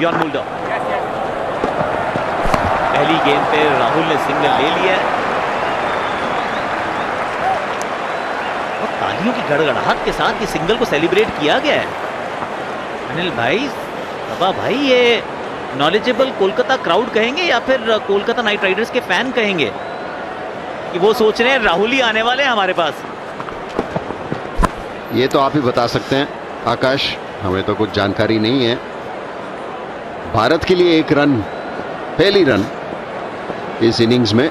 Beyond Mulder. पहली गेंद पे राहुल ने सिंगल ले लिया और तालियों की गड़गड़ाहट के साथ ये सिंगल को सेलिब्रेट किया गया है। अनिल भाई, बाबा भाई, ये नॉलेजेबल कोलकाता क्राउड कहेंगे या फिर कोलकाता नाइट राइडर्स के फैन कहेंगे कि वो सोच रहे हैं राहुल ही आने वाले हैं हमारे पास? ये तो आप ही बता सकते हैं आकाश, हमें तो कुछ जानकारी नहीं है। भारत के लिए एक रन, पहली रन इस इनिंग्स में,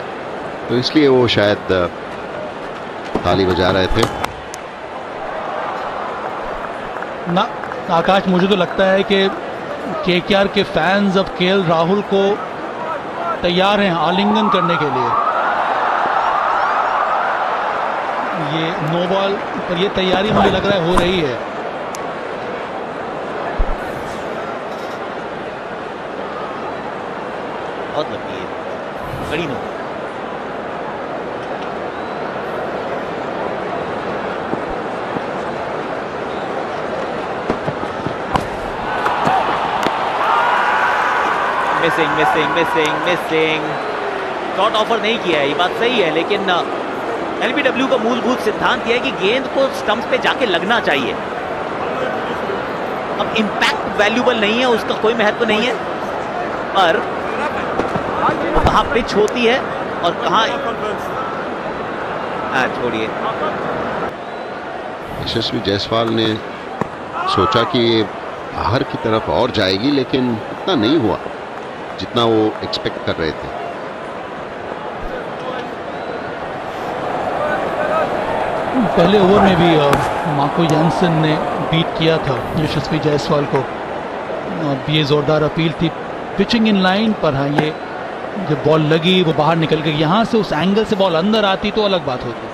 तो इसलिए वो शायद ताली बजा रहे थे ना। आकाश, मुझे तो लगता है कि केकेआर के फैंस अब केएल राहुल को तैयार हैं आलिंगन करने के लिए। ये नो बॉल पर ये तैयारी मुझे लग रहा है हो रही है। बहुत लंबी है, कड़ी नो। मिसिंग। शॉट ऑफर नहीं किया है, ये बात सही है, लेकिन एलबीडब्ल्यू का मूलभूत सिद्धांत यह है कि गेंद को स्टंप पे जाके लगना चाहिए। अब इंपैक्ट वैल्यूबल नहीं है, उसका कोई महत्व नहीं है, पर कहाँ पिच होती है और कहाँ, छोड़िए। यशस्वी जायसवाल ने सोचा कि ये बाहर की तरफ और जाएगी, लेकिन इतना नहीं हुआ जितना वो एक्सपेक्ट कर रहे थे। पहले ओवर में भी मार्को यानसन ने बीट किया था यशस्वी जायसवाल को। ये जोरदार अपील थी, पिचिंग इन लाइन पर। हाँ, ये जब बॉल लगी वो बाहर निकल गई। यहाँ से उस एंगल से बॉल अंदर आती तो अलग बात होती,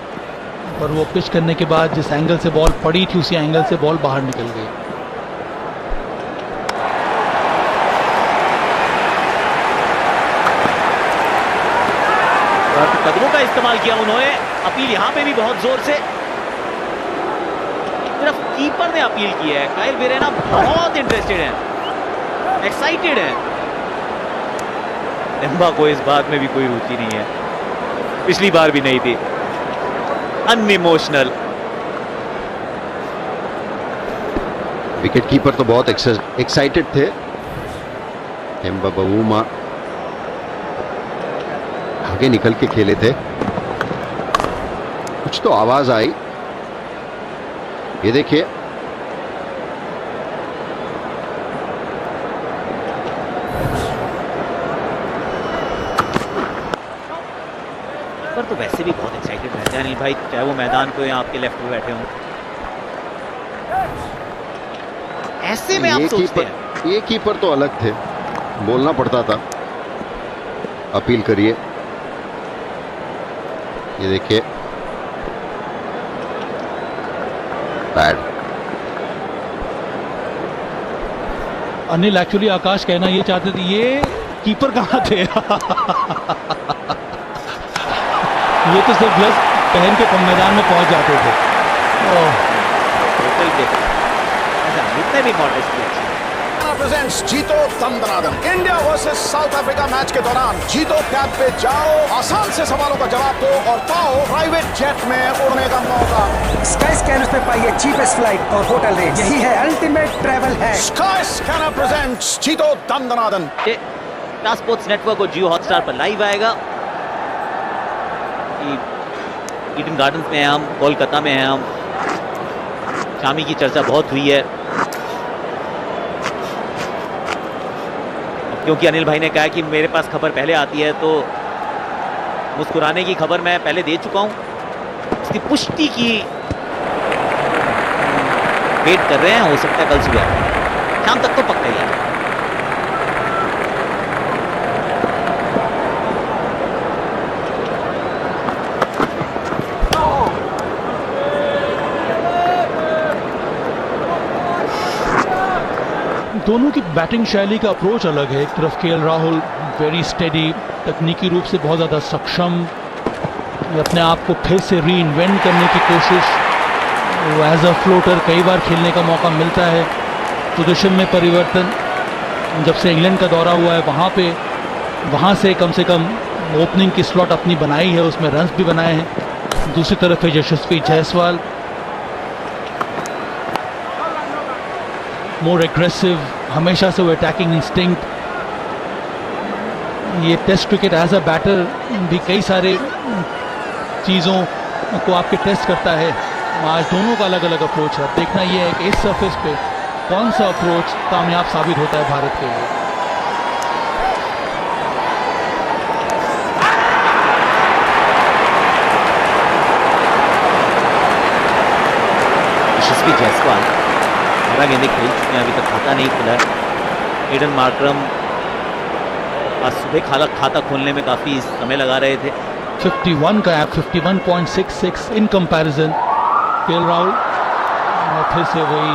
पर वो पिच करने के बाद जिस एंगल से बॉल पड़ी थी उसी एंगल से बॉल बाहर निकल गई। कदमों का इस्तेमाल किया उन्होंने। अपील यहां पे भी बहुत जोर से, सिर्फ कीपर ने अपील की है। काइल विरेना बहुत इंटरेस्टेड है, एक्साइटेड है। एम्बा को इस बात में भी कोई रुचि नहीं है, पिछली बार भी नहीं थी। अनइमोशनल। विकेट कीपर तो बहुत एक्साइटेड थे। एम्बा बवूमा आगे निकल के खेले थे। कुछ तो आवाज आई, ये देखिए। पर तो वैसे भी बहुत एक्साइटेड रहते हैं अनिल भाई, चाहे वो मैदान पे या आपके लेफ्ट में बैठे हों। ऐसे में आप सोचते हैं ये कीपर तो अलग थे, बोलना पड़ता था अपील करिए। ये देखिए, बैड। अनिल, एक्चुअली आकाश कहना ये चाहते थे, ये कीपर कहाँ थे? ये तो सिर्फ ग्लव्स पहन के मैदान में पहुंच जाते थे। इतने भी मॉडरेट प्रेजेंट्स जीतो दंदनादन। India versus South Africa match के दौरान जीतो टैब पे जाओ, आसान से सवालों का जवाब दो और पाओ प्राइवेट जेट में उड़ने का मौका। स्काई स्कैनर पे पाइए चीपेस्ट फ्लाइट और होटल रेट, यही है ultimate travel hack. Sky scanner presents जीतो दंदनादन। स्टार स्पोर्ट्स नेटवर्क और जियो हॉटस्टार पर लाइव आएगा। ईडन गार्डन्स में हैं हम, कोलकाता में हैं हम। शामी की चर्चा बहुत हुई है, क्योंकि अनिल भाई ने कहा कि मेरे पास खबर पहले आती है, तो मुस्कुराने की खबर मैं पहले दे चुका हूं। इसकी पुष्टि की वेट कर रहे हैं, हो सकता है कल सुबह, शाम तक तो पक्का ही है। दोनों की बैटिंग शैली का अप्रोच अलग है। एक तरफ केएल राहुल वेरी स्टेडी, तकनीकी रूप से बहुत ज़्यादा सक्षम, अपने आप को फिर से री इन्वेंट करने की कोशिश। वो एज अ फ्लोटर कई बार खेलने का मौका मिलता है, पोजीशन में परिवर्तन। जब से इंग्लैंड का दौरा हुआ है वहाँ से कम ओपनिंग की स्लॉट अपनी बनाई है, उसमें रन्स भी बनाए हैं। दूसरी तरफ है यशस्वी जायसवाल, मोर एग्रेसिव, हमेशा से वो अटैकिंग इंस्टिंक्ट। ये test cricket as a batter भी कई सारे चीज़ों को आपके टेस्ट करता है। आज दोनों का अलग अलग अप्रोच है। देखना ये है कि इस सरफेस पे कौन सा अप्रोच कामयाब साबित होता है भारत के लिए। यशस्वी जायसवाल 12 गेंदें खेल चुके हैं, अभी तक खाता नहीं खुला है। एडन मार्करम आज सुबह खाता खोलने में काफ़ी समय लगा रहे थे। 51 का app 51.66 in comparison. KL Rahul और फिर से वही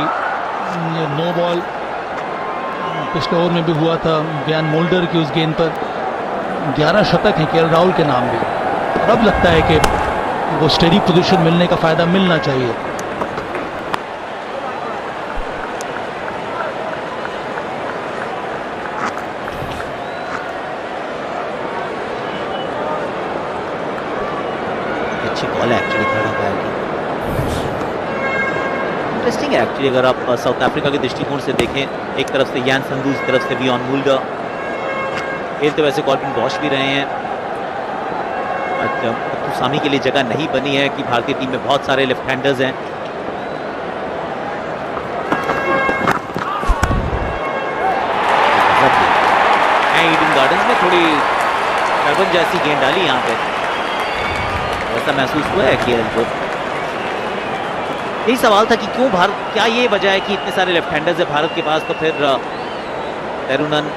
ये नो बॉल पिछले ओवर में भी हुआ था ब्यान मोल्डर की उस गेंद पर। 11 शतक हैं केएल राहुल के नाम भी। और अब लगता है कि वो स्टेडी पोजीशन मिलने का फ़ायदा मिलना चाहिए। अच्छी बॉल है एक्चुअली थर्ड अंपायर की। इंटरेस्टिंग है एक्चुअली, अगर आप साउथ अफ्रीका के दृष्टिकोण से देखें, एक तरफ से यान संधू, इस तरफ से बियॉन मूल्डर खेलते, वैसे कॉर्बिन बॉश भी रहे हैं। सामी के लिए जगह नहीं बनी है कि भारतीय टीम में बहुत सारे लेफ्ट हैंडर्स हैं। ईडन गार्डन्स में थोड़ी टर्बन जैसी गेंद डाली यहाँ पे, ऐसा महसूस हुआ है केएल को। यही सवाल था कि क्यों भारत, क्या ये वजह है कि इतने सारे लेफ्ट हैंडर्स है भारत के पास, तो फिर तरुणन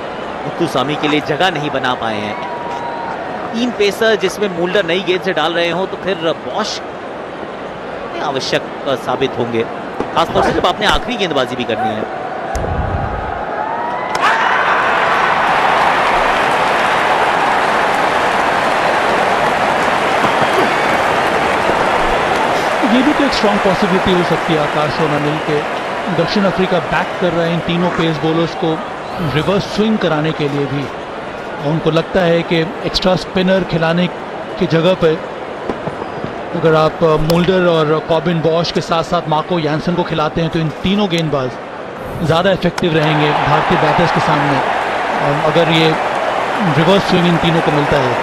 मुत्तुसामी के लिए जगह नहीं बना पाए हैं। 3 पेसर जिसमें मूल्डर नई गेंद से डाल रहे हो, तो फिर बॉश आवश्यक साबित होंगे, खासतौर से जब आपने आखिरी गेंदबाजी भी करनी है। ये भी तो एक स्ट्रॉन्ग पॉसिबिलिटी हो सकती है आकाश और अनिल के। दक्षिण अफ्रीका बैक कर रहे हैं इन तीनों पेस बॉलर्स को रिवर्स स्विंग कराने के लिए भी। और उनको लगता है कि एक्स्ट्रा स्पिनर खिलाने की जगह पर अगर आप मोल्डर और कॉबिन बॉश के साथ साथ मार्को यानसन को खिलाते हैं, तो इन तीनों गेंदबाज ज़्यादा इफेक्टिव रहेंगे भारतीय बैटर्स के सामने। और अगर ये रिवर्स स्विंग इन तीनों को मिलता है,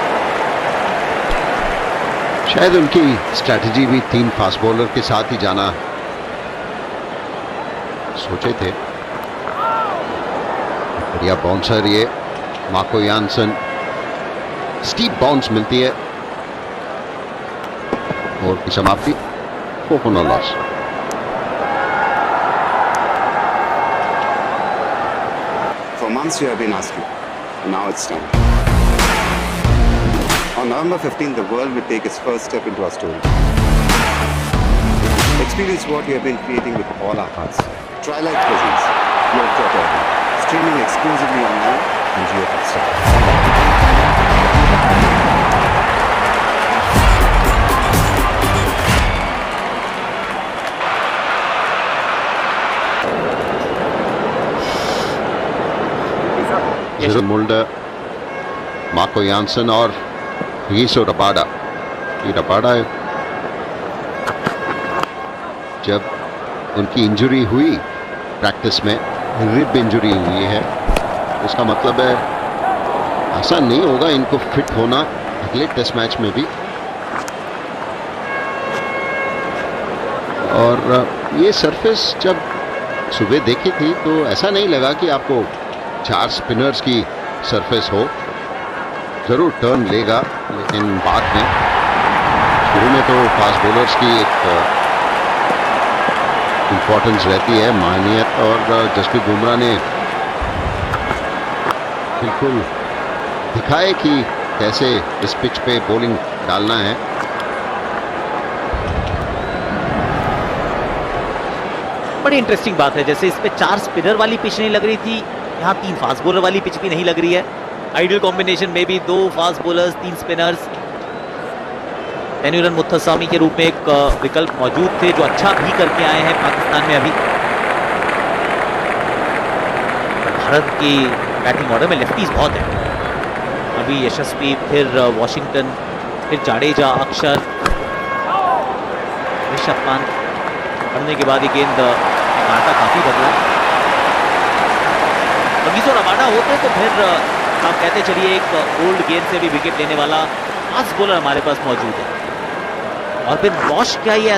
शायद उनकी स्ट्रैटेजी भी 3 फास्ट बॉलर के साथ ही जाना सोचे थे। बढ़िया बाउंसर ये मार्को यानसन, स्टीप बाउंस मिलती है और की समाप्ति 4 for no loss। For months you have been asking, now it's time. On November 15th, the world will take its first step into our story. Experience what we have been creating with all our hearts. Twilight Presents, Globetrotter, streaming exclusively online on Jio Hotstar. Mulder, Marco Jansen और हीसो Rabada. Rabada जब उनकी injury हुई practice में, rib injury हुई है, उसका मतलब है आसान नहीं होगा इनको फिट होना अगले टेस्ट मैच में भी। और ये सरफेस जब सुबह देखी थी तो ऐसा नहीं लगा कि आपको 4 स्पिनर्स की सरफेस हो। ज़रूर टर्न लेगा, लेकिन बाद में शुरू में तो फास्ट बॉलर्स की एक इम्पोर्टेंस रहती है, मानियत। और जसप्रीत बुमराह ने बिल्कुल दिखाए कि कैसे इस पिच पे बॉलिंग डालना है। बड़ी इंटरेस्टिंग बात है, जैसे इस पे 4 स्पिनर वाली पिच नहीं लग रही थी, यहाँ 3 फास्ट बॉलर वाली पिच भी नहीं लग रही है। आइडियल कॉम्बिनेशन में भी 2 फास्ट बॉलर्स 3 स्पिनर्स। तनुरन मुत्तुसामी के रूप में एक विकल्प मौजूद थे जो अच्छा भी करके आए हैं पाकिस्तान में। अभी भारत की बैटिंग ऑर्डर में लेफ्टीज बहुत है। अभी यशस्वी, फिर वॉशिंगटन, फिर जाडेजा, अक्षर, ऋषभ पंत। पढ़ने के बाद ये गेंद काटा काफी बदला। बगीचो रबाडा होते तो फिर आप कहते चलिए एक ओल्ड गेंद से भी विकेट लेने वाला फास्ट बॉलर हमारे पास मौजूद है। और फिर बॉश क्या ये